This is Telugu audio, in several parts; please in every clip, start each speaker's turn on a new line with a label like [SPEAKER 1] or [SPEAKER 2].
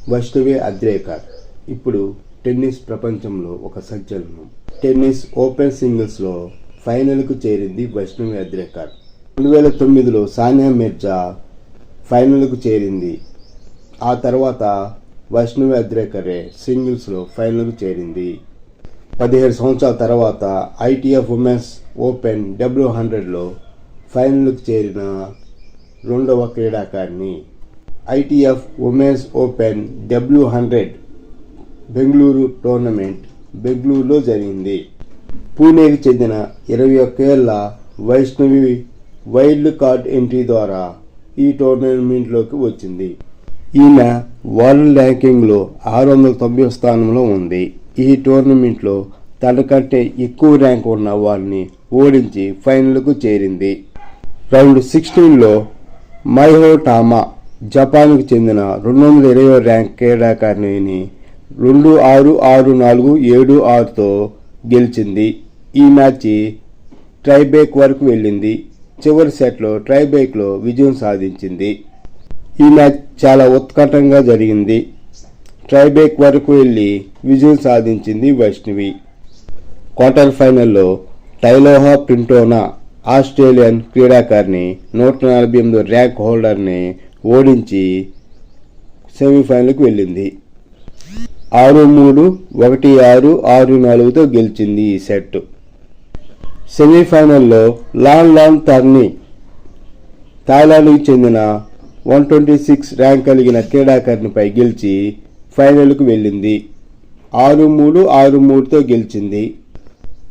[SPEAKER 1] వైష్ణవి అద్రేకర్ ఇప్పుడు టెన్నిస్ ప్రపంచంలో ఒక సంచలనం. టెన్నిస్ ఓపెన్ సింగిల్స్లో ఫైనల్కు చేరింది వైష్ణవి అద్రేకర్. 2009లో సానియా మిర్జా ఫైనల్కు చేరింది. ఆ తర్వాత వైష్ణవి అద్రేకరే సింగిల్స్లో ఫైనల్కు చేరింది. 17 సంవత్సరాల తర్వాత ITF ఉమెన్స్ ఓపెన్ W100లో ఫైనల్కు చేరిన రెండవ క్రీడాకారిణి. ITF women's open W100 Bengaluru tournament బెంగళూరులో జరిగింది. పూణేకి చెందిన 21 ఏళ్ల వైష్ణవి వైల్డ్ కార్డ్ ఎంట్రీ ద్వారా ఈ టోర్నమెంట్లోకి వచ్చింది. ఈమె వరల్డ్ ర్యాంకింగ్లో 690వ స్థానంలో ఉంది. ఈ టోర్నమెంట్లో తనకంటే ఎక్కువ ర్యాంక్ ఉన్న వారిని ఓడించి ఫైనల్కు చేరింది. రౌండ్ 16లో మైహో టామా జపాన్కు చెందిన 220వ ర్యాంక్ క్రీడాకారిణిని 2-6, 6-4, 7-6తో గెలిచింది. ఈ మ్యాచ్ ట్రైబ్రేక్ వరకు వెళ్ళింది. చివరి సెట్లో ట్రైబ్రేక్లో విజయం సాధించింది. ఈ మ్యాచ్ చాలా ఉత్కంఠంగా జరిగింది. ట్రైబ్రేక్ వరకు వెళ్ళి విజయం సాధించింది వైష్ణవి. క్వార్టర్ ఫైనల్లో టైలోహా పింటోనా ఆస్ట్రేలియన్ క్రీడాకారిణి 148 ర్యాంక్ హోల్డర్ని ఓడించి సెమీఫైనల్కు వెళ్ళింది. 6-3, 1-6, 6-4తో గెలిచింది ఈ సెట్. సెమీఫైనల్లో లాన్ టర్నీ థాయిలాండ్కు చెందిన 126 ర్యాంక్ కలిగిన క్రీడాకారిణిపై గెలిచి ఫైనల్కు వెళ్ళింది. 6-3, 6-3తో గెలిచింది.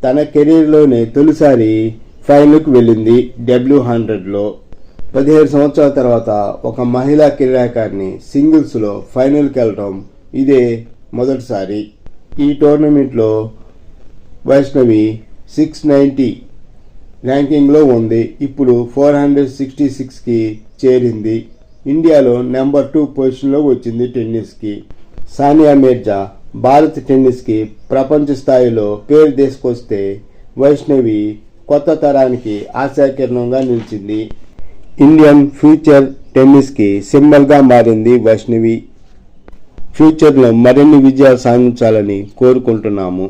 [SPEAKER 1] తన కెరీర్లోనే తొలిసారి ఫైనల్కు వెళ్ళింది W100లో. 17 సంవత్సరాల తర్వాత ఒక మహిళా క్రీడాకారిణి సింగిల్స్లో ఫైనల్కి వెళ్ళడం ఇదే మొదటిసారి. ఈ టోర్నమెంట్లో వైష్ణవి 690 ర్యాంకింగ్లో ఉంది. ఇప్పుడు 466కి చేరింది. ఇండియాలో నెంబర్ 2 పొజిషన్లో వచ్చింది టెన్నిస్కి. సానియా మిర్జా భారత టెన్నిస్కి ప్రపంచ స్థాయిలో పేరు తీసుకొస్తే వైష్ణవి కొత్త తరానికి ఆశాకిరణంగా నిలిచింది. ఇండియన్ ఫ్యూచర్ టెన్నిస్కి సింబల్గా మారింది వైష్ణవి. ఫ్యూచర్లో మరిన్ని విజయాలు సాధించాలని కోరుకుంటున్నాము.